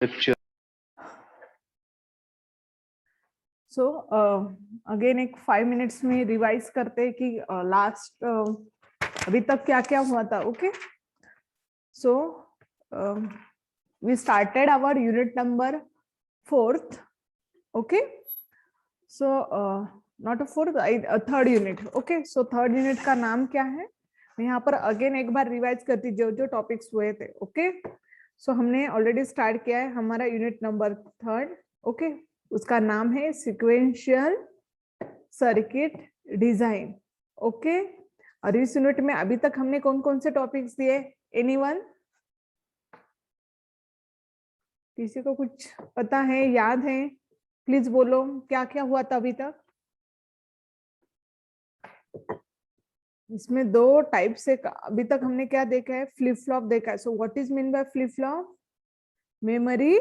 Picture. So again एक 5 minutes में revise करते हैं कि लास्ट अभी तक क्या क्या हुआ था. Okay, so we started our unit number 4th. Okay, so not a 4th, 3rd unit. Okay, so 3rd unit का नाम क्या है, मैं यहाँ पर अगेन एक बार रिवाइज करती जो जो टॉपिक्स हुए थे. ओके, सो हमने ऑलरेडी स्टार्ट किया है हमारा यूनिट नंबर 3rd. ओके, उसका नाम है सिक्वेंशियल सर्किट डिजाइन. ओके, और इस यूनिट में अभी तक हमने कौन कौन से टॉपिक्स दिए, एनीवन, किसी को कुछ पता है, याद है, प्लीज बोलो क्या क्या हुआ था अभी तक. इसमें 2 टाइप से अभी तक हमने क्या देखा है, फ्लिप फ्लॉप देखा है. So what is mean by flip flop, memory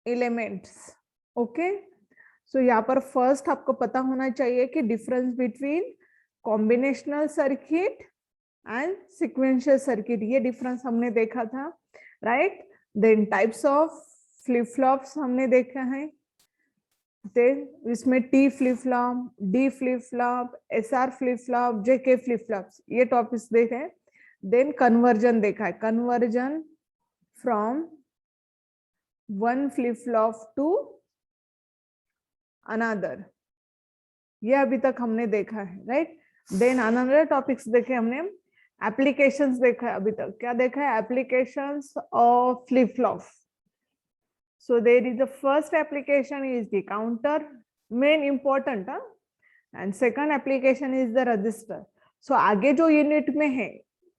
elements. Okay, so यहाँ पर फर्स्ट आपको पता होना चाहिए कि difference between combinational circuit and sequential circuit, ये डिफरेंस हमने देखा था, right. Then types of flip flops हमने देखा है, इसमें T flip flop, D flip flop, SR flip flop, JK flip flops, ये टॉपिक्स देखे हैं. देन कन्वर्जन देखा है, conversion from one flip flop to another, ये अभी तक हमने देखा है, राइट. देन अनदर टॉपिक्स देखे हमने, एप्लीकेशंस देखा है अभी तक, क्या देखा है, applications of flip flop. So there is the first application is the counter, main important, and second application is the register. So आगे जो यूनिट में है,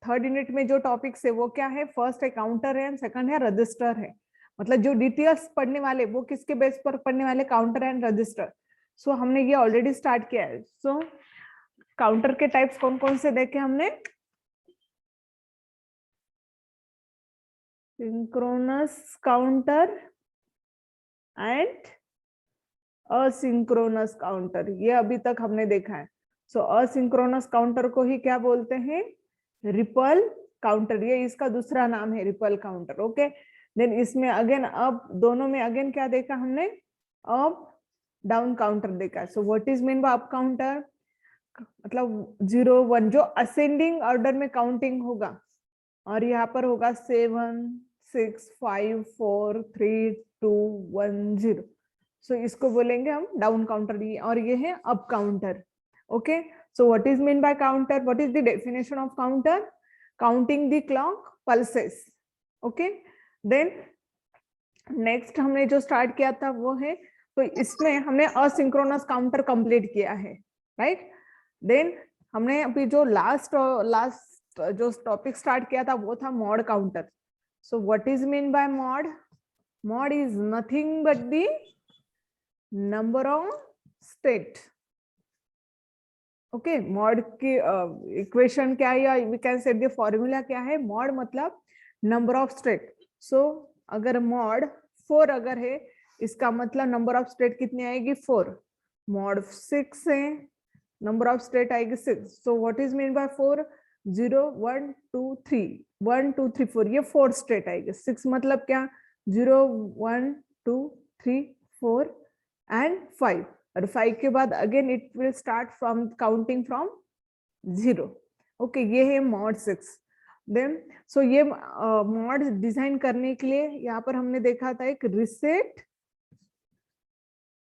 3rd यूनिट में जो टॉपिक्स है वो क्या है, फर्स्ट है काउंटर है, सेकंड है रजिस्टर है. मतलब जो डिटेल्स पढ़ने वाले वो किसके बेस पर पढ़ने वाले, काउंटर एंड रजिस्टर. सो हमने ये ऑलरेडी स्टार्ट किया है. सो काउंटर के टाइप्स कौन कौन से देखे हमने, synchronous counter and asynchronous counter, ये अभी तक हमने देखा है. सो असिंक्रोनस काउंटर को ही क्या बोलते हैं, रिपल काउंटर, ये इसका दूसरा नाम है, रिपल काउंटर. ओके, देन इसमें अगेन अब दोनों में अगेन क्या देखा हमने, अप डाउन काउंटर देखा. सो what is mean bye up counter, मतलब 0 1 जो असेंडिंग ऑर्डर में काउंटिंग होगा, और यहाँ पर होगा 7 6 5 4 3 2 1 0. सो इसको बोलेंगे हम डाउन काउंटर, और ये है up counter. Okay, so what is mean by counter, what is the definition of counter, counting the clock pulses. Okay, then next हमने जो स्टार्ट किया था वो है, तो इसमें हमने असिंक्रोनस काउंटर कंप्लीट किया है, राइट. देन हमने अभी जो लास्ट जो टॉपिक स्टार्ट किया था वो था mod counter. So what is mean by mod, mod is nothing but the number of state. Okay, mod की इक्वेशन क्या है, या we can set the formula क्या है, मॉड मतलब नंबर ऑफ स्टेट. सो अगर मॉड 4 अगर है, इसका मतलब नंबर ऑफ स्टेट कितनी आएगी, 4. मॉड 6 है, नंबर ऑफ स्टेट आएगी 6. सो व्हाट इज मीन बाय 4, 0 1 2 3 1 2 3 4, ये 4 स्टेट आएगी. 6 मतलब क्या, 0 1 2 3 4 एंड 5, और 5 के बाद again it will start from counting from 0. Okay, ये है मॉड 6. देन सो ये मॉड डिजाइन करने के लिए यहाँ पर हमने देखा था एक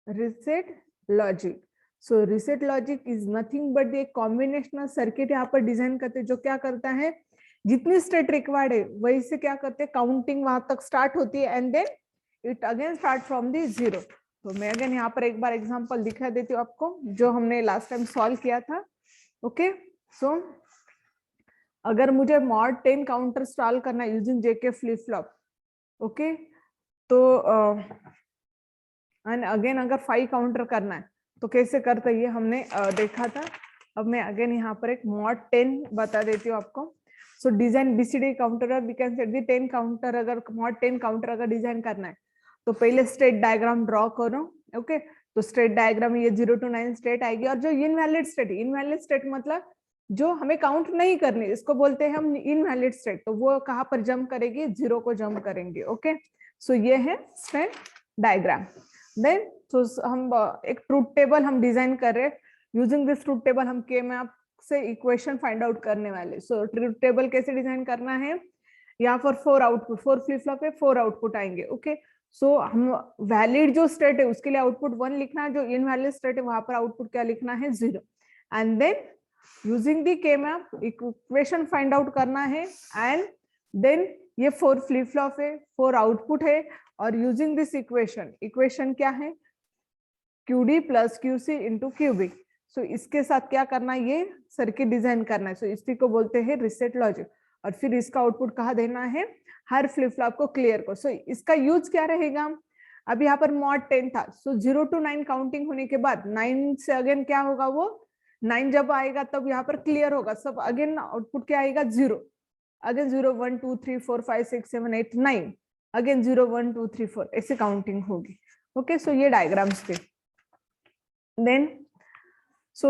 reset logic. So reset logic is nothing but एक कॉम्बिनेशनल सर्किट यहाँ पर डिजाइन करते हैं, जो क्या करता है, जितनी स्टेट रिक्वायर्ड है वही से क्या करते हैं, काउंटिंग वहां तक स्टार्ट होती है and then it again start from the 0. तो मैं अगेन यहाँ पर एक बार एग्जांपल दिखा देती हूँ आपको, जो हमने लास्ट टाइम सॉल्व किया था. ओके, सो अगर मुझे मॉड 10 काउंटर इंस्टॉल करना है using JK flip flop, okay, तो एंड अगेन अगर 5 काउंटर करना है तो कैसे करते हैं, ये हमने देखा था. अब मैं अगेन यहाँ पर एक मॉड 10 बता देती हूँ आपको. So design BCD counter, we can set the 10 counter, अगर मॉड 10 काउंटर अगर डिजाइन करना है तो पहले स्टेट डायग्राम ड्रॉ करो. ओके, तो स्टेट डायग्राम ये 0 to 9 स्टेट आएगी, और जो इनवैलिड स्टेट मतलब जो हमें काउंट नहीं करनी, इसको बोलते हैं हम इनवैलिड स्टेट, तो वो कहाँ पर जंप करेगी, 0 को जंप करेंगे। ओके, सो ये है स्टेट डायग्राम। देन तो हम एक ट्रूथ टेबल हम डिजाइन कर रहे हैं। यूजिंग दिस ट्रूथ टेबल हम के मैप से इक्वेशन फाइंड आउट करने वाले। सो ट्रूथ टेबल कैसे डिजाइन करना है, यहाँ पर 4 आउटपुट, 4 फ्लिप फ्लॉप है, 4 आउटपुट आएंगे। ओके, सो हम वैलिड जो स्टेट है उसके लिए आउटपुट 1 लिखना है, जो इनवैलिड स्टेट है वहां पर आउटपुट क्या लिखना है, 0। एंड देन यूजिंग दी के मैप इक्वेशन फाइंड आउट करना है। एंड देन ये 4 फ्लिप फ्लॉप है, 4 आउटपुट है, और यूजिंग दिस इक्वेशन क्या है, QD plus QC into QB। सो इसके साथ क्या करना है, ये सर्किट डिजाइन करना है। सो इसी को बोलते हैं रीसेट लॉजिक। और फिर इसका आउटपुट कहाँ देना है, हर फ्लिप फ्लॉप को क्लियर को। सो इसका यूज क्या रहेगा, अब यहाँ पर मॉड 10 था, सो 0 to 9 काउंटिंग होने के बाद 9 से अगेन क्या होगा, वो 9 जब आएगा तब यहाँ पर क्लियर होगा सब, अगेन आउटपुट क्या आएगा, 0। अगेन 0 1 2 3 4 5 6 7 8 9, अगेन 0 1 2 3 4 ऐसे काउंटिंग होगी। ओके, सो ये डायग्राम्स थे। देन सो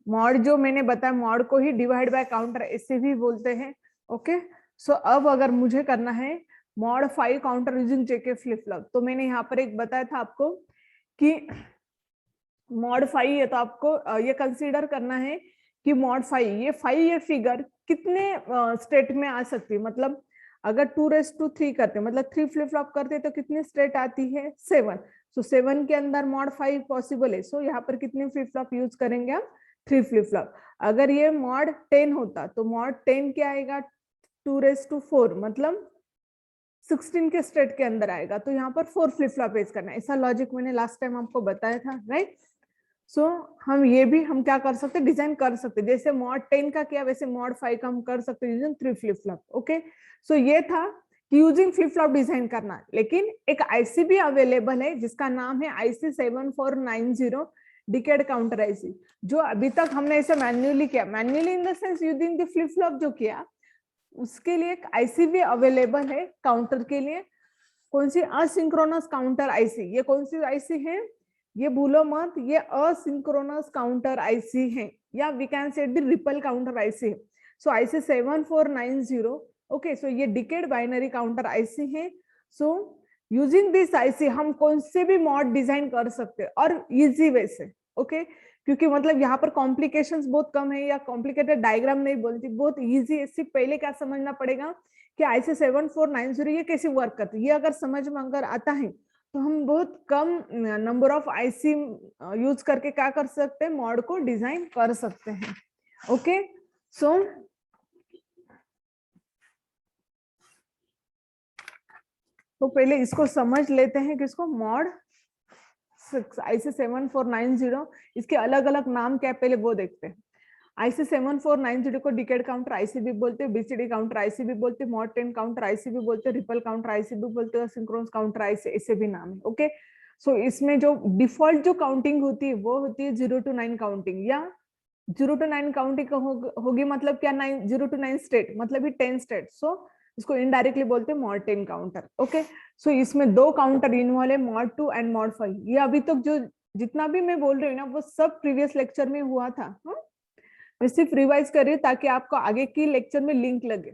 मॉड जो मैंने बताया, मॉड को ही डिवाइड बाय काउंटर ऐसे भी बोलते हैं। ओके, सो अब अगर मुझे करना है mod 5 counter using JK flip flop, तो मैंने यहाँ पर एक बताया था आपको कि मॉड 5 है, तो आपको ये कंसीडर करना है कि मॉड 5 ये फिगर कितने स्टेट में आ सकती है। मतलब अगर 2⁻³ करते, मतलब 3 फ्लिप फ्लॉप करते तो कितनी स्टेट आती है, 7। सो 7 के अंदर मॉड 5 पॉसिबल है। सो यहाँ पर कितने फ्लिप फ्लॉप यूज करेंगे हम, 3 फ्लिप फ्लॉप। अगर ये मॉड 10 होता तो मॉड 10 क्या आएगा, 2⁻4, मतलब 16 के स्टेट के अंदर आएगा, तो यहाँ पर 4 फ्लिप फ्लॉप यूज करना है। ऐसा लॉजिक मैंने लास्ट टाइम आपको बताया था, राइट। सो हम ये भी हम क्या कर सकते, डिजाइन कर सकते, जैसे मॉड 10 का किया वैसे मॉड 5 का हम कर सकते using 3 flip flop. Okay, so ये था कि यूजिंग फ्लिप फ्लॉप डिजाइन करना। लेकिन एक आईसी भी अवेलेबल है जिसका नाम है IC 7490 डिकेड काउंटर आईसी, जो अभी तक हमने इसे मैन्युअली किया, manually in the sense using the flip flop जो किया, उसके लिए एक आईसी भी अवेलेबल है काउंटर के लिए। कौन सी, असिंक्रोनस काउंटर आईसी। ये कौन सी आईसी है, ये भूलो मत, ये असिंक्रोनस काउंटर आईसी है, या we can say the ripple counter IC है। सो IC 7490, ओके, सो ये डिकेड बाइनरी काउंटर आईसी है। सो यूजिंग दिस आईसी हम कौन से भी मॉड डिजाइन कर सकते हैं, और इजी वे से। ओके, क्योंकि मतलब यहाँ पर कॉम्प्लिकेशंस बहुत कम है, या कॉम्प्लिकेटेड डायग्राम नहीं बोलती, बहुत इजी है। सिर्फ पहले क्या समझना पड़ेगा कि IC 7490 ये कैसे वर्क करती है, ये अगर समझ में अगर आता है तो हम बहुत कम नंबर ऑफ आईसी यूज करके क्या कर सकते हैं, मॉड को डिजाइन कर सकते हैं। ओके, सो तो पहले इसको समझ लेते हैं कि इसको मॉड IC 7490, इसके अलग अलग नाम क्या है पहले वो देखते हैं। IC 7490 को डिकेड काउंटर आईसी भी बोलते हैं, बीसीडी काउंटर आईसी भी बोलते हैं, मॉड 10 काउंटर आईसी भी बोलते हैं, रिपल काउंटर आईसी भी बोलते हैं, सिंक्रोनस काउंटर आईसी ऐसे भी नाम है। ओके, सो इसमें जो डिफॉल्ट जो काउंटिंग होती है वो होती है 0 to 9 काउंटिंग, या 0 to 9 काउंटिंग होगी, मतलब क्या 0 to 9 स्टेट, मतलब ये 10 स्टेट। सो इसको इनडायरेक्टली बोलते हैं मॉड 10 काउंटर। ओके, सो इसमें 2 काउंटर इन्वॉल्व है, मॉड 2 एंड मॉड 5। ये अभी तक जो जितना भी मैं बोल रही हूँ ना वो सब प्रीवियस लेक्चर में हुआ था। मैं सिर्फ रिवाइज कर रही हूँ ताकि आपको आगे की लेक्चर में लिंक लगे।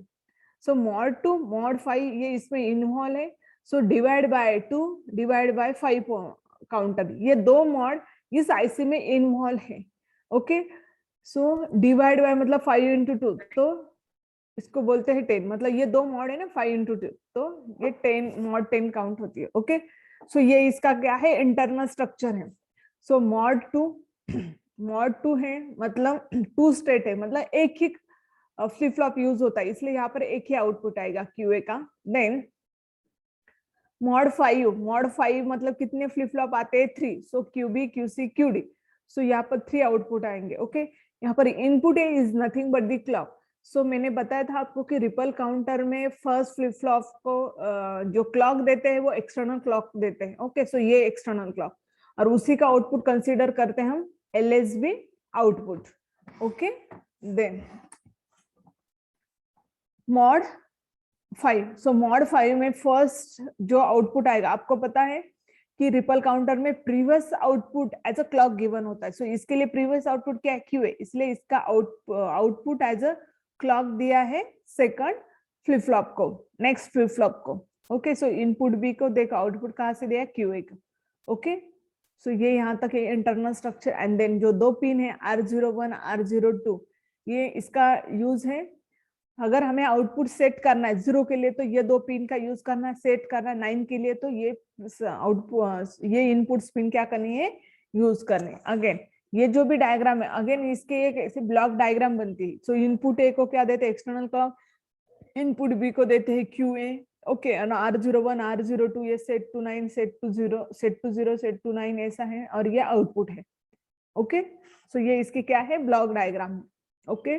सो मॉड 2 मॉड 5 ये इसमें इन्वॉल्व है। So divide by 2 divide by 5 counter, ये 2 मॉड इस आईसी में इन्वॉल्व है। ओके, सो डिवाइड बाय मतलब 5 into 2, तो इसको बोलते हैं 10, मतलब ये 2 मॉड है ना, 5 into 2, तो ये 10 मॉड 10 काउंट होती है। ओके, सो ये इसका क्या है, इंटरनल स्ट्रक्चर है। सो मॉड 2 है, मतलब 2 स्टेट है, मतलब एक ही फ्लिप फ्लॉप यूज होता है, इसलिए यहाँ पर एक ही आउटपुट आएगा क्यूए का। देन मॉड 5 मतलब कितने फ्लिप फ्लॉप आते हैं, 3। So QB QC QD, so यहाँ पर 3 आउटपुट आएंगे। ओके, यहाँ पर input is nothing but the clock. So मैंने बताया था आपको कि रिपल काउंटर में फर्स्ट फ्लिप फ्लॉप को जो क्लॉक देते हैं वो एक्सटर्नल क्लॉक देते हैं। ओके, सो ये एक्सटर्नल क्लॉक, और उसी का आउटपुट कंसीडर करते हैं हम LSB output. Okay, then mod 5, सो मॉड 5 में फर्स्ट जो आउटपुट आएगा, आपको पता है कि रिपल काउंटर में previous output as a clock given होता है। सो इसके लिए प्रीवियस आउटपुट क्या है, क्यू है, इसलिए इसका आउटपुट एज अ क्लॉक दिया है सेकंड फ्लिप फ्लॉप को, नेक्स्ट फ्लिप फ्लॉप को। ओके, सो इनपुट बी को देखो आउटपुट कहाँ से दिया है, क्यू ए का। ओके, सो ये यहाँ तक है इंटरनल स्ट्रक्चर। एंड देन जो दो पिन है R01 R02, ये इसका यूज है अगर हमें आउटपुट सेट करना है 0 के लिए तो ये दो पिन का यूज करना है, सेट करना है 9 के लिए तो ये आउटपुट, ये इनपुट पिन क्या करनी है, यूज करने। अगेन ये जो भी डायग्राम है, अगेन इसके एक ऐसे ब्लॉक डायग्राम बनती है। सो इनपुट ए को क्या देते हैं, एक्सटर्नल क्लॉक, इनपुट बी को देते हैं Q A. Okay, R01 R02 ये set to 9 set to 0 set to 0 set to 9 ऐसा है, और ये आउटपुट है। ओके, सो ये इसकी क्या है, ब्लॉक डायग्राम। ओके,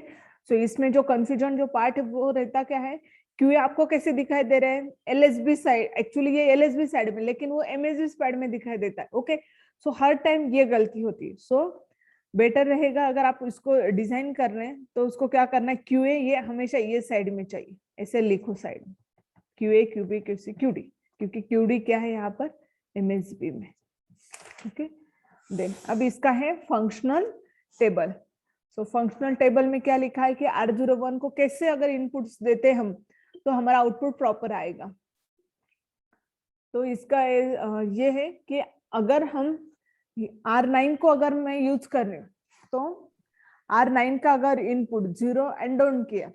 सो इसमें जो कंफ्यूजन जो पार्ट है वो रहता क्या है, क्यों आपको कैसे दिखाई दे रहे हैं, एलएसबी साइड, एक्चुअली ये एलएसबी साइड में, लेकिन वो एमएसबी साइड में दिखाई देता है। ओके, सो हर टाइम ये गलती होती है। सो बेटर रहेगा अगर आप इसको डिजाइन कर रहे हैं तो उसको क्या करना है, क्यूए ये हमेशा ये साइड में चाहिए, ऐसे लिखो साइड में, क्यूए क्यूबी क्यूसी क्यूडी, क्योंकि क्यूडी क्या है यहाँ पर, एमएसबी में। ओके, देन अब इसका है functional table. So functional table में क्या लिखा है कि R01 को कैसे अगर इनपुट्स देते हम तो हमारा आउटपुट प्रॉपर आएगा। तो इसका ये है कि अगर हम R9 को अगर मैं यूज कर रही हूँ तो R9 का अगर इनपुट 0 एंड डोंट केयर,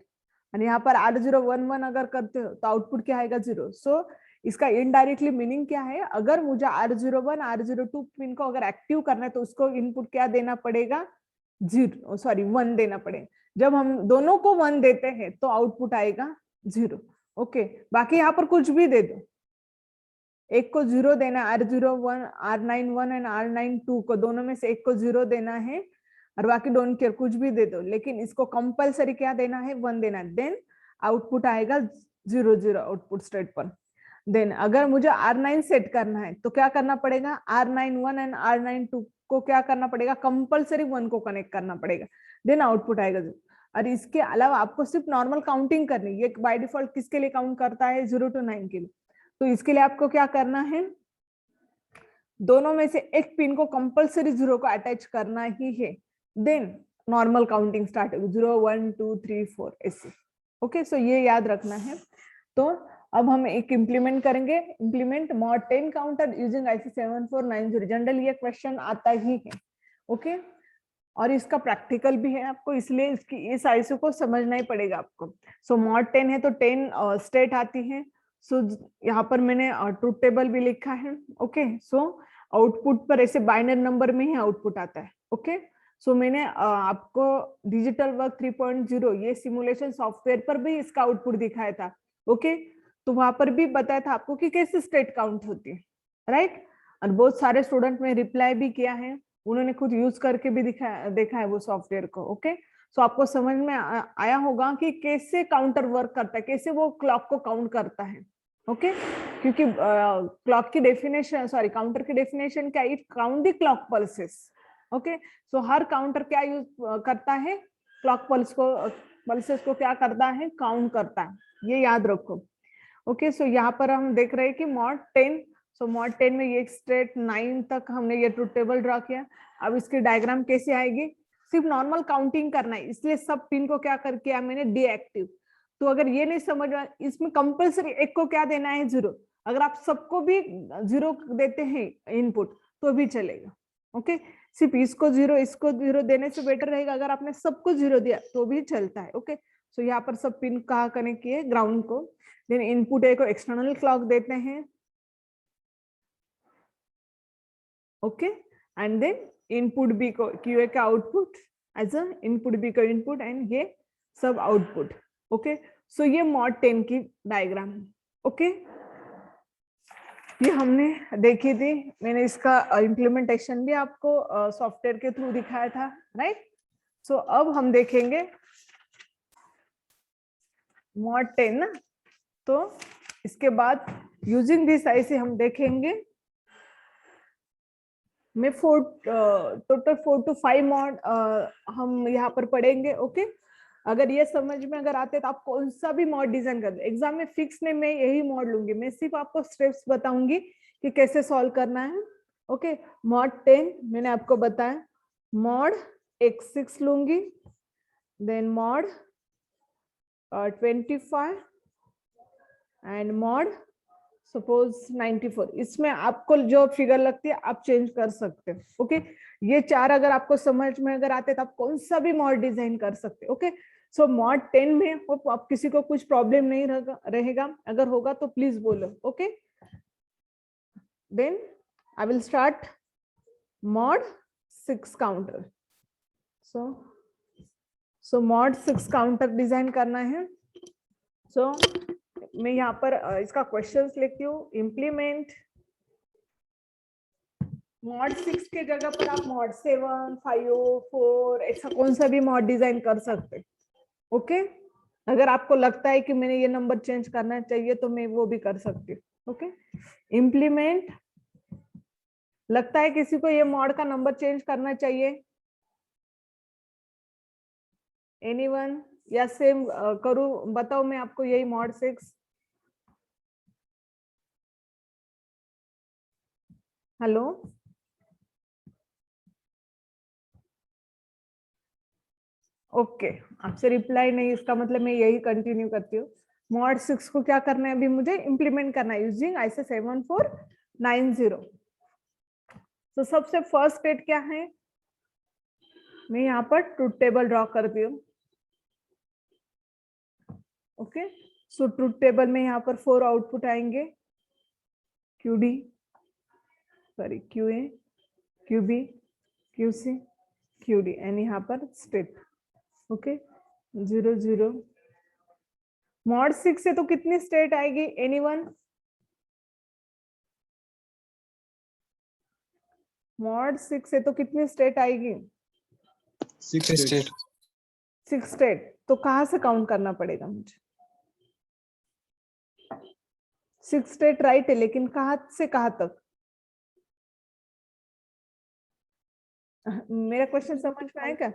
और यहाँ पर R011 अगर करते हो तो आउटपुट क्या आएगा, 0। सो इसका इनडायरेक्टली मीनिंग क्या है, अगर मुझे R01 R02 पिन को अगर एक्टिव करना है तो उसको इनपुट क्या देना पड़ेगा, 1 देना पड़ेगा। जब हम दोनों को 1 देते हैं तो आउटपुट आएगा 0। ओके, बाकी यहाँ पर कुछ भी दे दो, एक को 0 देना, R01 R91 एंड R92 को दोनों में से एक को 0 देना है, और बाकी डोंट केयर कुछ भी दे दो, लेकिन इसको कंपलसरी क्या देना है, 1 देना है। देन आउटपुट आएगा 0 0 आउटपुट स्टेट पर। देन अगर मुझे R9 सेट करना है तो क्या करना पड़ेगा, R91 एंड R92 को क्या करना पड़ेगा, कंपलसरी 1 को कनेक्ट करना पड़ेगा, देन आउटपुट आएगा 0। और इसके अलावा आपको सिर्फ नॉर्मल काउंटिंग करनी, ये बाय डिफॉल्ट किसके लिए काउंट करता है, 0 to 9 के लिए। तो इसके लिए आपको क्या करना है, दोनों में से एक पिन को कंपलसरी 0 को अटैच करना ही है, देन नॉर्मल काउंटिंग स्टार्ट होगी, 0 1 2 3 4 ऐसे। ओके, सो ये याद रखना है। तो अब हम एक इम्प्लीमेंट करेंगे, implement mod 10 counter using IC 7490। General ये क्वेश्चन आता ही है। ओके, और इसका प्रैक्टिकल भी है आपको, इसलिए इसकी इस IC को समझना ही पड़ेगा आपको। सो मॉड 10 है तो 10 स्टेट आती है। सो यहाँ पर मैंने ट्रूथ टेबल भी लिखा है। ओके, सो आउटपुट पर ऐसे बाइनरी नंबर में ही आउटपुट आता है। ओके, सो मैंने आपको डिजिटल वर्क 3.0 ये सिमुलेशन सॉफ्टवेयर पर भी इसका आउटपुट दिखाया था। ओके, तो वहां पर भी बताया था आपको कि कैसे स्टेट काउंट होती है, राइट। और बहुत सारे स्टूडेंट में रिप्लाई भी किया है, उन्होंने खुद यूज करके भी देखा है वो सॉफ्टवेयर को। ओके, सो आपको समझ में आया होगा कि कैसे काउंटर वर्क करता है, कैसे वो क्लॉक को काउंट करता है। ओके, क्योंकि क्लॉक की डेफिनेशन, सॉरी काउंटर की डेफिनेशन क्या, it count the clock pulses. Okay, so her counter क्या यूज करता है, क्लॉक पल्सेस को क्या करता है, काउंट करता है, ये याद रखो। ओके, सो यहाँ पर हम देख रहे हैं कि मॉड 10, सो मॉड 10 में ये स्टेट 9 तक हमने ये ट्रूथ टेबल ड्रा किया। अब इसकी डायग्राम कैसे आएगी, सिर्फ नॉर्मल काउंटिंग करना है, इसलिए सब पिन को क्या कर किया मैंने, डीएक्टिव। तो अगर ये नहीं समझ में, इसमें कंपलसरी एक को क्या देना है, 0। अगर आप सबको भी 0 देते हैं इनपुट तो भी चलेगा। ओके, सिर्फ इसको 0 इसको 0 देने से बेटर रहेगा अगर आपने सबको 0 दिया तो भी चलता है। ओके, सो यहाँ पर सब पिन कहाँ कनेक्ट किए, ग्राउंड को। देन इनपुट ए को एक्सटर्नल क्लॉक देते हैं। Okay, and then input B को क्यूए का output as a input B का इनपुट, एंड ये सब आउटपुट। ओके, सो ये मॉड 10 की डायग्राम है। ओके, ये हमने देखी थी, मैंने इसका इम्प्लीमेंटेशन भी आपको सॉफ्टवेयर के थ्रू दिखाया था, राइट। सो अब हम देखेंगे मॉड 10 ना, तो इसके बाद यूजिंग दिस IC हम देखेंगे मैं टोटल 4 to 5 मॉड हम यहाँ पर पढ़ेंगे। ओके, अगर ये समझ में अगर आते तो आप कौन सा भी मॉड डिजाइन कर दो। एग्जाम में फिक्स ने मैं यही मॉड लूंगी, मैं सिर्फ आपको स्टेप्स बताऊंगी कि कैसे सॉल्व करना है। ओके, मॉड 10 मैंने आपको बताया, मॉड x6 लूंगी, then mod 25 and mod suppose 94। इसमें आपको जो फिगर लगती है आप चेंज कर सकते हो। ओके, ये चार अगर आपको समझ में अगर आते तो आप कौन सा भी मॉड डिजाइन कर सकते। ओके, सो मॉड 10 में होप आप किसी को कुछ प्रॉब्लम नहीं रहेगा, अगर होगा तो प्लीज बोलो। Okay, then I will start mod 6 counter. So mod 6 counter design करना है। सो मैं यहाँ पर इसका क्वेश्चंस लिखती हूँ। इम्प्लीमेंट मॉड 6 के जगह पर आप मॉड 7, 5, 4 ऐसा कौन सा भी मॉड डिजाइन कर सकते। ओके, अगर आपको लगता है कि मैंने ये नंबर चेंज करना चाहिए तो मैं वो भी कर सकती हूँ। ओके, इम्प्लीमेंट, लगता है किसी को ये मॉड का नंबर चेंज करना चाहिए? एनीवन? या सेम करूं, बताओ मैं आपको यही मॉड 6। हेलो, ओके, आपसे रिप्लाई नहीं, इसका मतलब मैं यही कंटिन्यू करती हूँ। मॉड 6 को क्या करना है अभी मुझे इम्प्लीमेंट करना है यूजिंग ISA 7490। तो सबसे फर्स्ट स्टेट क्या है, मैं यहाँ पर ट्रूथ टेबल ड्रॉ करती हूँ। ओके, सो ट्रूथ टेबल में यहाँ पर 4 आउटपुट आएंगे, QD, sorry QA, QB, QC, QD and यहाँ पर स्टेट। ओके, 0 0। मॉड 6 से तो कितनी स्टेट आएगी, एनीवन? मॉड 6 से तो कितनी स्टेट आएगी? 6 स्टेट। 6 स्टेट। तो कहां से काउंट करना पड़ेगा मुझे? 6 स्टेट राइट है, लेकिन कहां से कहां तक? मेरा क्वेश्चन समझ में आएगा?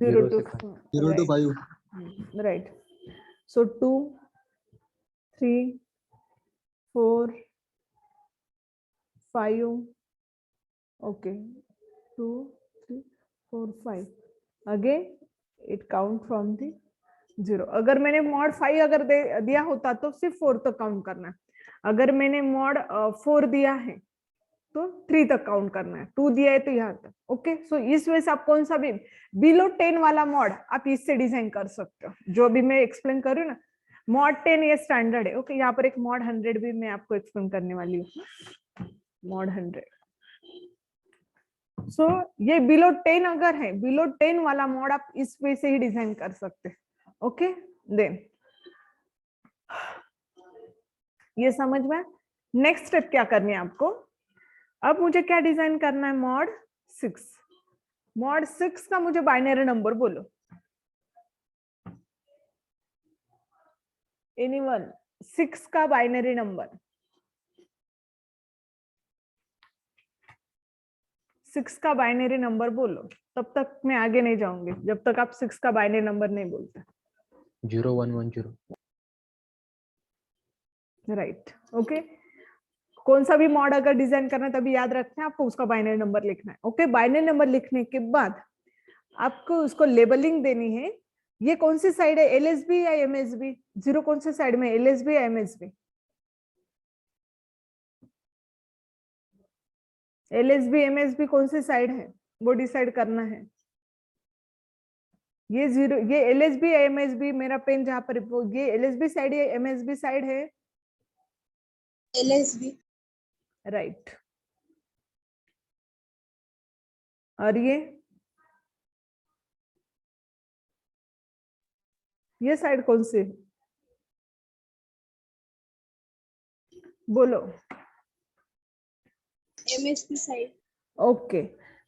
0 to 5। Right. So 2, 3, 4, 5, okay, 2, 3, 4, 5 again it count from the 0। अगर मैंने मॉड 5 अगर दिया होता तो सिर्फ 4 तक काउंट करना है। अगर मैंने मॉड 4 दिया है तो 3 तक काउंट करना है, 2 दिया है तो यहाँ तक। ओके, सो इस वजह से आप कौन सा भी बिलो 10 वाला मॉड आप इससे डिजाइन कर सकते हो, जो अभी मैं एक्सप्लेन कर रही हूँ ना। मॉड 10 ये स्टैंडर्ड है। ओके, यहाँ पर एक मॉड 100 भी मैं आपको एक्सप्लेन करने वाली हूँ, मॉड 100। सो ये बिलो 10 अगर है, बिलो 10 वाला मॉड आप इस वे से ही डिजाइन कर सकते हैं। ओके, देन ये समझ में। नेक्स्ट स्टेप क्या करनी है आपको, अब मुझे क्या डिजाइन करना है, मॉड 6। मॉड 6 का मुझे बाइनरी नंबर बोलो, एनीवन? 6 का बाइनरी नंबर, 6 का बाइनरी नंबर बोलो। तब तक मैं आगे नहीं जाऊंगी जब तक आप 6 का बाइनरी नंबर नहीं बोलते। 0110। राइट। ओके, कौन सा भी मॉड अगर डिजाइन करना है तभी याद रखना है आपको उसका बाइनरी नंबर लिखना है। ओके, बाइनरी नंबर लिखने के बाद आपको उसको लेबलिंग देनी है। ये कौन सी साइड है, LSB या MSB? 0 कौन सी साइड में, LSB या MSB? LSB MSB कौन सी साइड है वो डिसाइड करना है। ये 0, ये LSB या MSB, मेरा पेन जहां पर ये LSB साइड या MSB साइड है? LSB। राइट। और ये साइड कौन सी है बोलो? MSB side. ओके,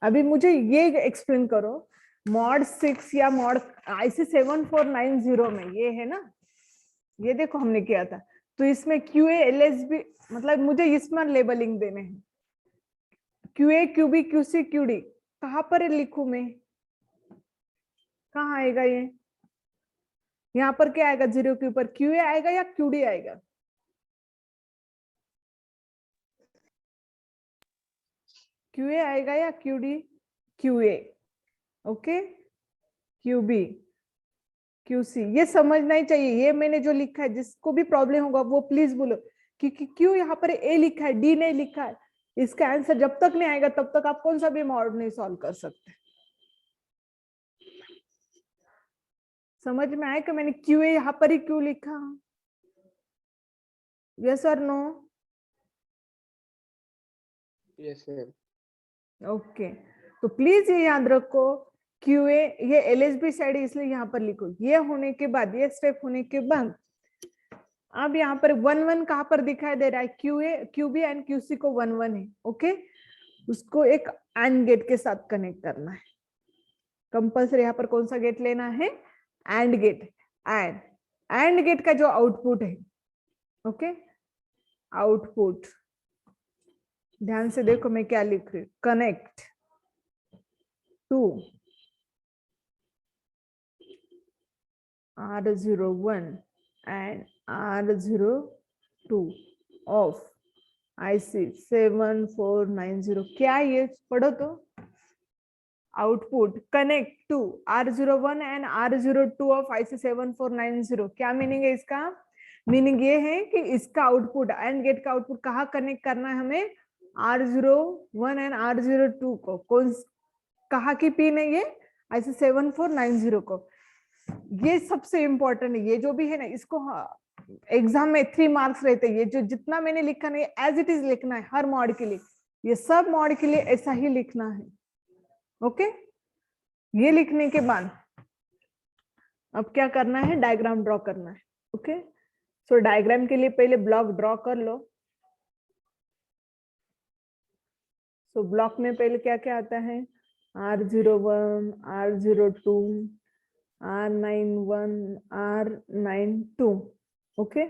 अभी मुझे ये एक्सप्लेन करो, मॉड 6 या मॉड IC 7490 में ये है ना, ये देखो हमने किया था, तो इसमें QA LSB मतलब मुझे इसमें लेबलिंग देने हैं। QA QB QC QD कहां पर लिखूं मैं, कहाँ आएगा ये? यहाँ पर क्या आएगा, 0 के ऊपर QA आएगा या QD आएगा? QA आएगा या QD? QA, okay, QB, QC, ये समझना ही चाहिए। ये मैंने जो लिखा है, जिसको भी प्रॉब्लम होगा वो प्लीज बोलो, क्योंकि क्यों यहाँ पर A लिखा है, D नहीं लिखा है। इसका आंसर जब तक नहीं आएगा तब तक आप कौन सा भी मॉड नहीं सॉल्व कर सकते। समझ में आया कि मैंने QA यहाँ पर ही क्यों लिखा? यस और नो? Yes sir. ओके, तो प्लीज ये याद रखो, QA ये LSB साइड है इसलिए यहाँ पर लिखो। ये होने के बाद, ये स्टेप होने के बाद अब यहाँ पर 1 1 कहाँ पर दिखाई दे रहा है? QA, QB एंड QC को 1 1 है, ओके। उसको एक AND गेट के साथ कनेक्ट करना है। कंपल्सरी यहाँ पर कौन सा गेट लेना है? AND gate. AND गेट का जो आउटपुट है, ओके, आउटपुट ध्यान से देखो मैं क्या लिख रही हूँ, connect to R01 and R02 of IC 7490। क्या ये पढ़ो तो, output connect to R01 and R02 of IC 7490। क्या मीनिंग है इसका? मीनिंग ये है कि इसका आउटपुट, एंड गेट का आउटपुट कहाँ कनेक्ट करना है हमें? R01 एंड R02 को। कौन, कहाँ की पिन है ये? IC 7490 को। ये सबसे इंपॉर्टेंट है। ये जो भी है ना, इसको एग्जाम में 3 मार्क्स रहते हैं। ये जो जितना मैंने लिखा ना, एज इट इज लिखना है हर मॉड के लिए। ये सब मॉड के लिए ऐसा ही लिखना है, ओके। ये लिखने के बाद अब क्या करना है? डायग्राम ड्रॉ करना है, ओके। सो डायग्राम के लिए पहले ब्लॉक ड्रॉ कर लो। सो ब्लॉक में पहले क्या क्या आता है? R01, R02, R91, R92, okay.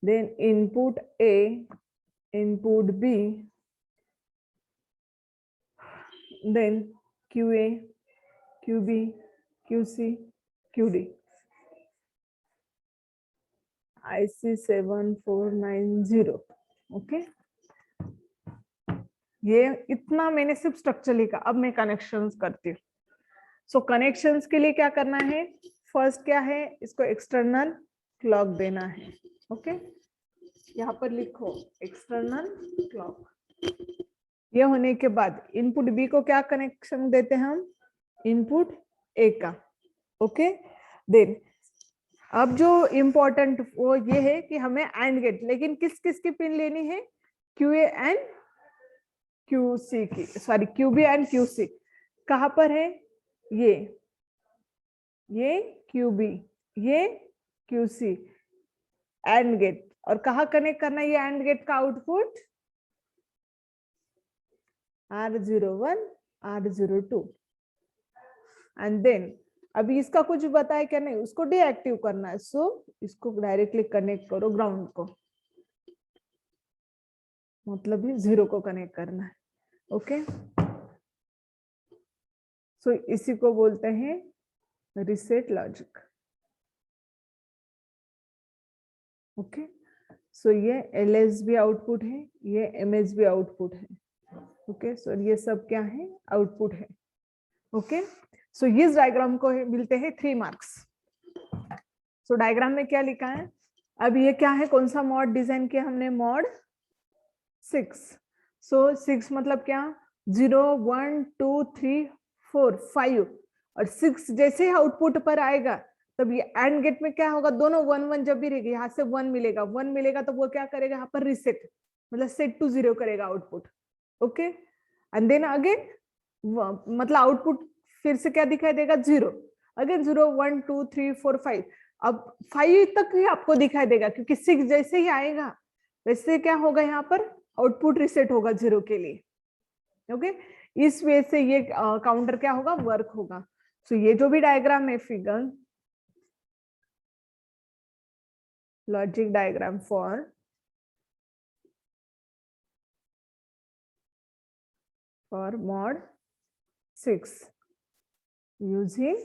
Then input A, input B, then QA, QB, QC, QD, IC 7490, okay. ये इतना मैंने सिर्फ स्ट्रक्चर लिखा। अब मैं कनेक्शंस करती हूँ। सो कनेक्शंस के लिए क्या करना है? फर्स्ट क्या है? इसको एक्सटर्नल क्लॉक देना है, ओके। यहाँ पर लिखो एक्सटर्नल क्लॉक। ये होने के बाद इनपुट बी को क्या कनेक्शन देते हैं हम? इनपुट ए का, ओके। देन अब जो इम्पोर्टेंट वो ये है कि हमें एंड गेट, लेकिन किस किस की पिन लेनी है? QA एंड QC की, सॉरी QB एंड QC। कहां पर है? ये QB, ये QC, एंड गेट। और कहाँ कनेक्ट करना है ये एंड गेट का output? R01, R02। And then अभी इसका कुछ बताया क्या? नहीं, उसको डीएक्टिव करना है। सो इसको डायरेक्टली कनेक्ट करो ग्राउंड को, मतलब 0 को कनेक्ट करना है, ओके। सो इसी को बोलते हैं रीसेट लॉजिक, ओके। सो ये LSB आउटपुट है, ये MSB आउटपुट है, ओके। सो ये सब क्या है? आउटपुट है, ओके। सो इस डायग्राम को मिलते हैं 3 मार्क्स। सो डायग्राम में क्या लिखा है? अब ये क्या है? कौन सा मॉड डिजाइन किया हमने? मॉड 6। सो 6 मतलब क्या? 0 1 2 3 4 5। और 6 जैसे ही आउटपुट पर आएगा तब ये एंड गेट में क्या होगा? दोनों 1 1 जब भी रहेगी, यहाँ से 1 मिलेगा, 1 मिलेगा तो वो क्या करेगा? यहाँ पर रिसेट, मतलब सेट टू 0 करेगा output, okay. And then again मतलब आउटपुट फिर से क्या दिखाई देगा? 0। अगेन 0 1 2 3 4 5। अब 5 तक ही आपको दिखाई देगा, क्योंकि 6 जैसे ही आएगा वैसे क्या होगा? यहाँ पर आउटपुट रिसेट होगा 0 के लिए, ओके। इस वे से ये काउंटर क्या होगा? वर्क होगा। सो ये जो भी डायग्राम है, figure logic diagram for mod 6 using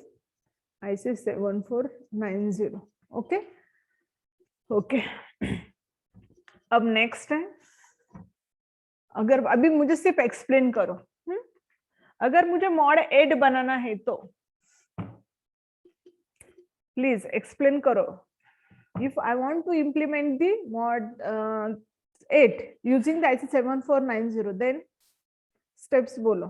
IC 7490। Okay okay. अब नेक्स्ट है, अगर अभी मुझे सिर्फ एक्सप्लेन करो, अगर मुझे मॉड 8 बनाना है तो प्लीज एक्सप्लेन करो। If I want to implement the mod 8 using the IC 7490, then steps बोलो।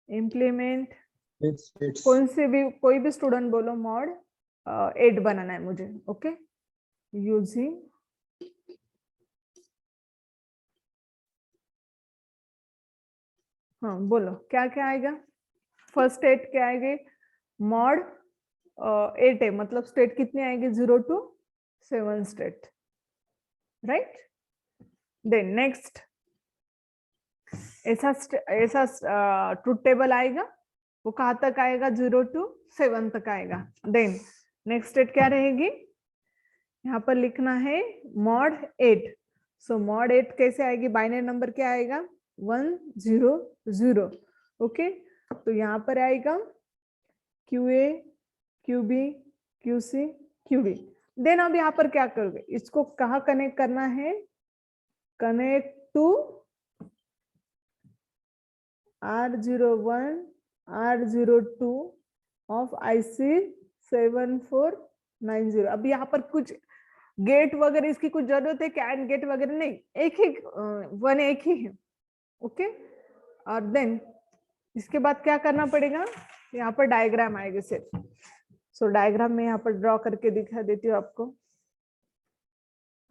Implement कौन से भी, कोई भी स्टूडेंट बोलो, मॉड 8 बनाना है मुझे। ओके, यूजिंग हाँ बोलो क्या क्या आएगा। फर्स्ट स्टेट क्या आएगी, मॉड 8 है, मतलब स्टेट कितनी आएगी, 0 to 7 state, right. Then next ऐसा ट्रूथ टेबल आएगा, वो कहाँ तक आएगा, 0 to 7 तक आएगा। देन नेक्स्ट स्टेट क्या रहेगी, यहाँ पर लिखना है मॉड 8। सो मॉड 8 कैसे आएगी, बाइनरी नंबर क्या आएगा, 1 0 0। ओके, तो यहाँ पर आएगा QA QB QC QD। Then अब यहाँ पर क्या करोगे, इसको कहाँ कनेक्ट करना है, connect to R01 R02 of IC 7490। अब यहाँ पर कुछ गेट वगैरह इसकी कुछ जरूरत है क्या, एंड गेट वगैरह नहीं, एक ही वन एक ही है। ओके, और देन इसके बाद क्या करना पड़ेगा, यहाँ पर डायग्राम आएगा सिर्फ। सो डायग्राम में यहाँ पर ड्रॉ करके दिखा देती हूँ आपको।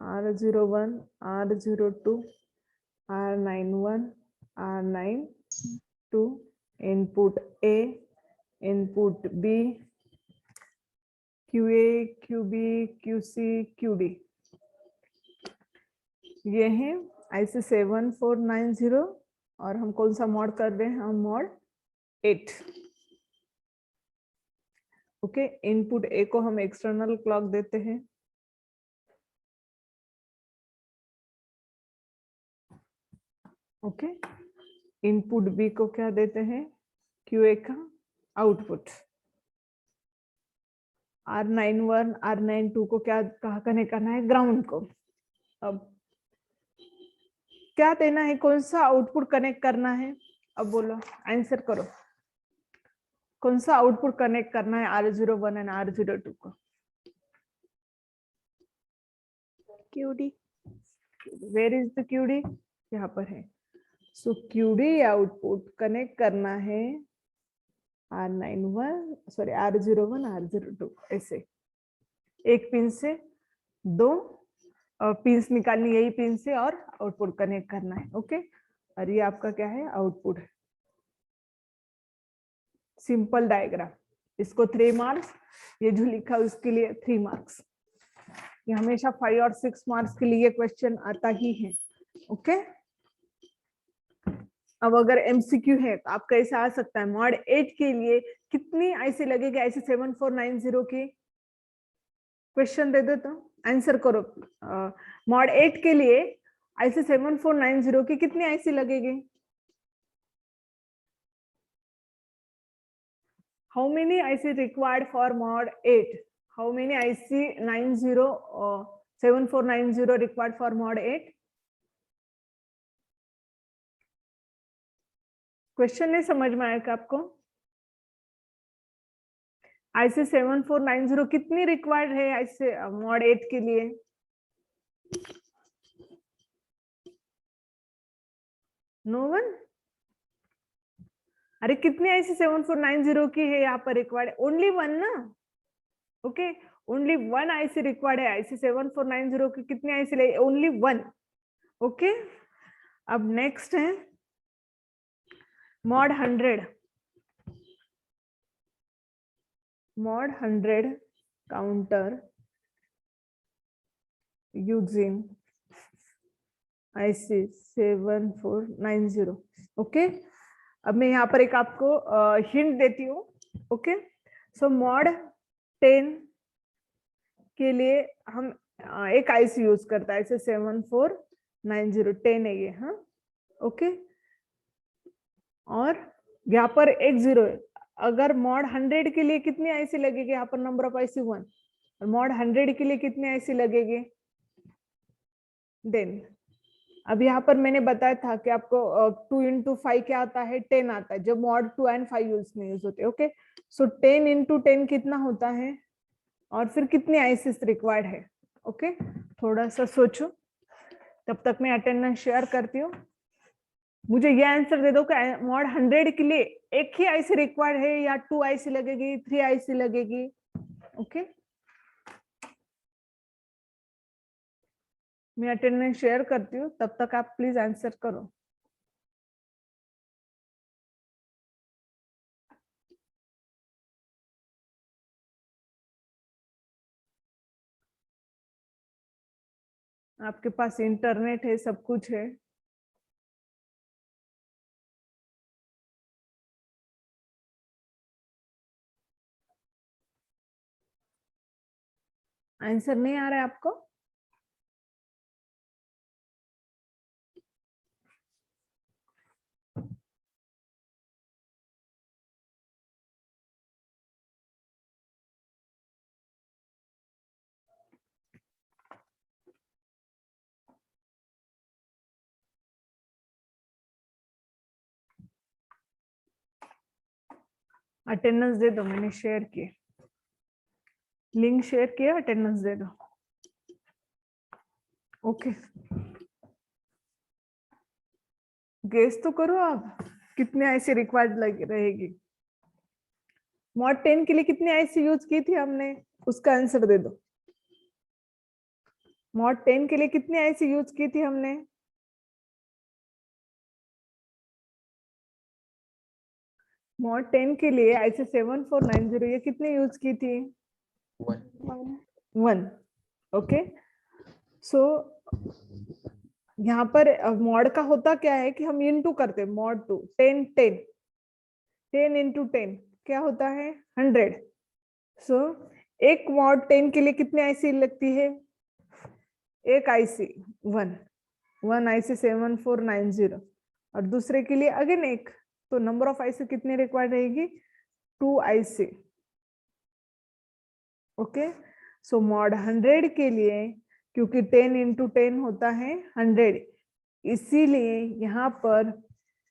R01 R02 R91 R92, input A input B, QA QB QC QD, ये है IC 7490। और हम कौन सा मॉड कर रहे हैं, हम मॉड 8। ओके, इनपुट A को हम एक्सटर्नल क्लॉक देते हैं, ओके। इनपुट B को क्या देते हैं, QA का आउटपुट। R91 R92 को क्या कहाँ कनेक्ट करना है, ग्राउंड को। अब क्या देना है, कौन सा आउटपुट कनेक्ट करना है, अब बोलो, आंसर करो, कौन सा आउटपुट कनेक्ट करना है R01 एंड R02 को। QD, where is the QD, यहाँ पर है। सो QD आउटपुट कनेक्ट करना है R01 R02, ऐसे एक पिन से दो पिंस निकालनी, यही पिन से, और आउटपुट कनेक्ट करना है। ओके, और ये आपका क्या है, आउटपुट है। सिंपल डायग्राम, इसको 3 मार्क्स, ये जो लिखा उसके लिए 3 मार्क्स। ये हमेशा 5 और 6 मार्क्स के लिए क्वेश्चन आता ही है। ओके, अब अगर MCQ है तो आपका ऐसा आ सकता है, मॉड 8 के लिए कितनी IC लगेगी, IC 7490 की, क्वेश्चन दे दो तो आंसर करो। मॉड 8 के लिए IC 7490 की कितनी IC लगेगी, how many IC required for mod 8, how many IC 7490 required for mod 8। Question नहीं समझ में आएगा आपको, IC 7490 कितनी रिक्वायर्ड है ऐसे मॉड 8 के लिए, नो वन। अरे कितनी IC 7490 की है यहाँ पर रिक्वायर्ड, ओनली वन ना। Okay, only one IC required है, IC 7490 की कितनी IC ले, ओनली वन। ओके, अब नेक्स्ट है mod 100, mod 100 counter using IC 7490। Okay, अब मैं यहाँ पर एक आपको हिंट देती हूँ। ओके, सो मॉड 10 के लिए हम एक IC यूज करता है, IC 7490 10 है ये। हाँ, ओके, और यहाँ पर एक 0 है, अगर मॉड 100 के लिए कितनी आईसी लगेगी, यहाँ पर नंबर ऑफ आईसी 1, और मॉड 100 के लिए कितनी आईसी लगेगी। देन अब यहाँ पर मैंने बताया था कि आपको 2 into 5 क्या आता है, 10 आता है, जब मॉड 2 and 5 यूज होते हैं। ओके, सो 10 into 10 कितना होता है, और फिर कितनी आईसीस रिक्वायर्ड है। ओके, थोड़ा सा सोचो, तब तक मैं अटेंडेंस शेयर करती हूँ। मुझे ये आंसर दे दो कि मॉड 100 के लिए एक ही आईसी रिक्वायर्ड है, या 2 आईसी लगेगी, 3 आईसी लगेगी। ओके, मैं अटेंडेंस शेयर करती हूँ, तब तक आप प्लीज आंसर करो। आपके पास इंटरनेट है, सब कुछ है। आंसर नहीं आ रहा है आपको? अटेंडेंस दे दो, मैंने शेयर किए, लिंक शेयर किया, अटेंडेंस दे दो। ओके, गेस तो करो आप, कितने आईसी रिक्वायर्ड लग रहेगी। मॉड 10 के लिए कितनी आईसी यूज की थी हमने, उसका आंसर दे दो। मॉड 10 के लिए कितनी आईसी यूज की थी हमने। मॉड 10 के लिए आईसी 7490 ये कितनी यूज की थी। 1। ओके, सो यहाँ पर मॉड का होता क्या है कि हम इनटू करते हैं, मॉड 2 10 10 10 into 10 क्या होता है 100। सो एक मॉड 10 के लिए कितनी आईसी लगती है, एक आईसी 1 आईसी 7490, और दूसरे के लिए अगेन एक, तो नंबर ऑफ आईसी कितनी रिक्वायर्ड रहेगी, 2 आईसी। ओके, सो मॉड 100 के लिए, क्योंकि 10 into 10 होता है 100, इसीलिए यहाँ पर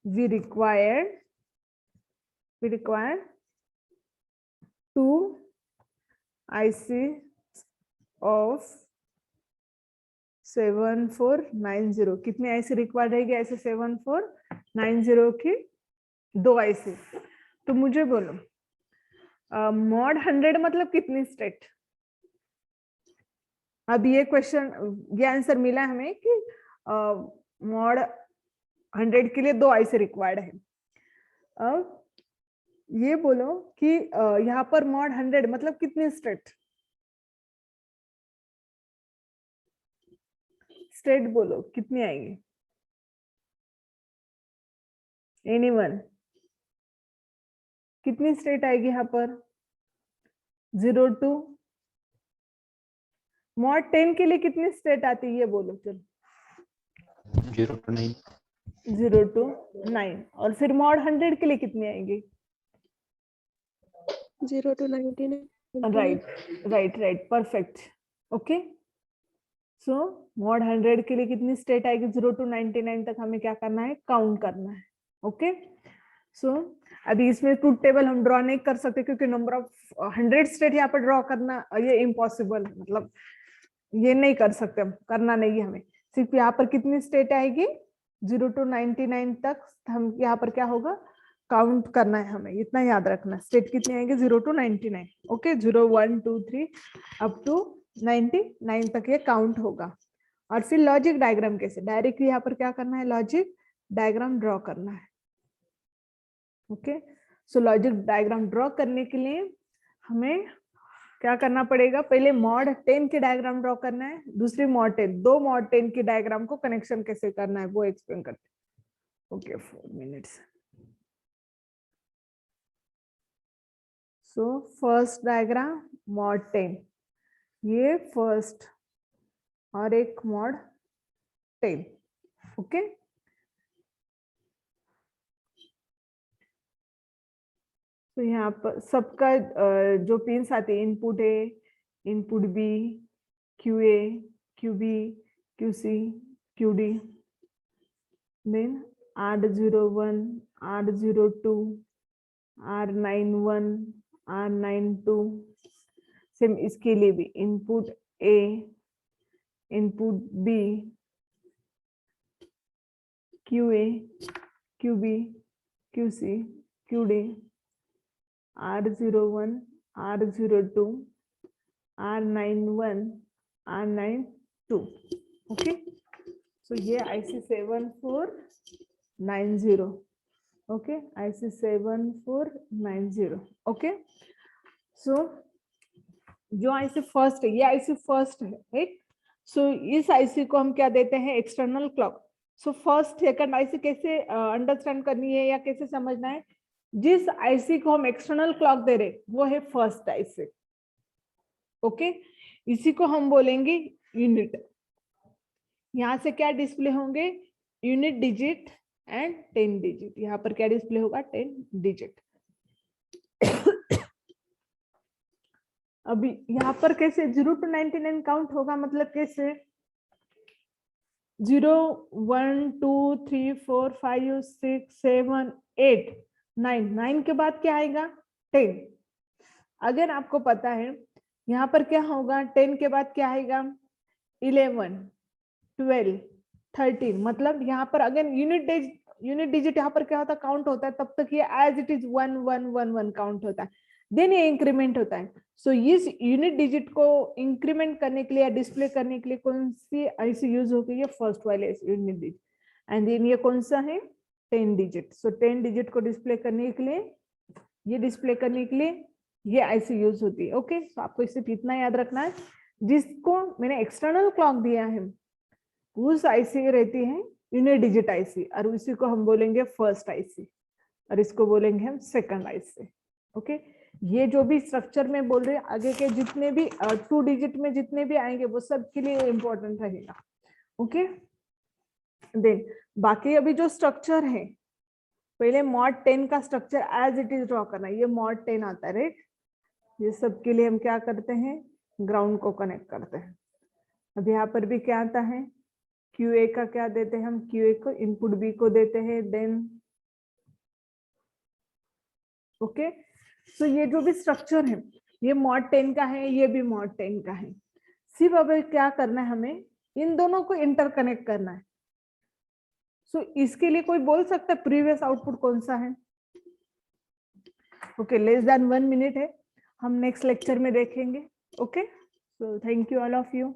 we require 2 IC of 7490। कितनी आईसी रिक्वायर्ड रहेगी, ऐसे 7490 की 2 आईसी। तो मुझे बोलो मॉड 100 मतलब कितनी स्टेट। अब ये क्वेश्चन, ये आंसर मिला हमें कि मॉड 100 के लिए 2 आईसी रिक्वायर्ड है। अब ये बोलो कि यहाँ पर मॉड 100 मतलब कितनी स्टेट, स्टेट बोलो कितनी आएगी, एनीवन, कितनी स्टेट आएगी यहाँ पर, 0 to मॉड 10 के लिए कितनी स्टेट आती है ये बोलो चलो। 0 to 9। 0 to 9, और फिर मॉड 100 के लिए कितनी आएगी, 0 to 99। Right, perfect. Okay, so mod 100 के लिए कितनी स्टेट आएगी, 0 to 99 तक हमें क्या करना है, काउंट करना है। ओके, सो अभी इसमें ट्रूथ टेबल हम ड्रॉ नहीं कर सकते, क्योंकि नंबर ऑफ 100 स्टेट यहाँ पर ड्रॉ करना ये इम्पॉसिबल, मतलब ये नहीं कर सकते, हम करना नहीं है हमें। सिर्फ यहाँ पर कितनी स्टेट आएगी, 0 to 99 तक हम यहाँ पर क्या होगा, काउंट करना है हमें, इतना याद रखना। स्टेट कितनी आएगी, 0 to 99। ओके, 0 1 2 3 अप टू 99 तक ये काउंट होगा। और फिर लॉजिक डायग्राम कैसे, डायरेक्टली यहाँ पर क्या करना है, लॉजिक डायग्राम ड्रॉ करना है। ओके, सो लॉजिक डायग्राम ड्रॉ करने के लिए हमें क्या करना पड़ेगा, पहले मॉड 10 की डायग्राम ड्रॉ करना है, दूसरी मॉड 10, दो मॉड 10 की डायग्राम को कनेक्शन कैसे करना है वो एक्सप्लेन करते। Okay, 4 minutes. So first diagram mod 10, ये फर्स्ट और एक मॉड 10। ओके, तो यहाँ पर सबका जो पिन्स आते हैं, input A, input B, Q A, Q B, Q C, Q D, then R01, R02, R91, R92। Same इसके लिए भी input A, input B, Q A, Q B, Q C, Q D, R01, R02, R91, R92। Okay, so ये IC 7490। Okay, IC 7490। Okay, so जो IC first है, ये IC first है, right. So इस IC को हम क्या देते हैं, external clock. So first second IC कैसे अंडरस्टैंड करनी है या कैसे समझना है, जिस IC को हम एक्सटर्नल क्लॉक दे रहे वो है फर्स्ट IC। ओके, इसी को हम बोलेंगे यूनिट। यहाँ से क्या डिस्प्ले होंगे, यूनिट डिजिट एंड 10 डिजिट। यहाँ पर क्या डिस्प्ले होगा, 10 डिजिट। अभी यहाँ पर कैसे 0 to 99 काउंट होगा, मतलब कैसे 0 1 2 3 4 5 6 7 8 9, 9 के बाद क्या आएगा, 10। अगर आपको पता है यहाँ पर क्या होगा, 10 के बाद क्या आएगा, 11 12 13। मतलब यहाँ पर अगर यूनिट डिजिट यहाँ पर क्या होता है, काउंट होता है, तब तक ये एज इट इज 1 1 1 1 काउंट होता है, देन ये इंक्रीमेंट होता है। सो इस यूनिट डिजिट को इंक्रीमेंट करने के लिए या डिस्प्ले करने के लिए कौन सी IC यूज होगी, ये फर्स्ट वाले यूनिट डिजिट। एंड देन ये कौन सा है, 10 डिजिट। सो 10 डिजिट को डिस्प्ले करने के लिए, ये डिस्प्ले करने के लिए ये IC यूज होती है। ओके, सो आपको इससे इतना याद रखना है, जिसको मैंने एक्सटर्नल क्लॉक दिया है उस IC रहती है यूनिट डिजिट IC, और उसी को हम बोलेंगे फर्स्ट IC, और इसको बोलेंगे हम सेकंड IC। ओके, ये जो भी स्ट्रक्चर में बोल रहे हैं, आगे के जितने भी 2 डिजिट में जितने भी आएंगे वो सब के लिए इंपॉर्टेंट रहेगा। ओके, देन बाकी अभी जो स्ट्रक्चर है, पहले मॉड 10 का structure as it is draw करना है। ये मॉड 10 आता है, राइट। ये सब के लिए हम क्या करते हैं, ग्राउंड को कनेक्ट करते हैं। अब यहाँ पर भी क्या आता है, QA का क्या देते हैं हम, QA को इनपुट B को देते हैं, देन ओके। सो ये जो भी स्ट्रक्चर है, ये मॉड 10 का है, ये भी मॉड 10 का है। सिर्फ अब क्या करना है, हमें इन दोनों को इंटरकनेक्ट करना है। सो इसके लिए कोई बोल सकता है प्रीवियस आउटपुट कौन सा है। ओके, लेस देन 1 मिनट है, हम नेक्स्ट लेक्चर में देखेंगे। Okay, so thank you all of you.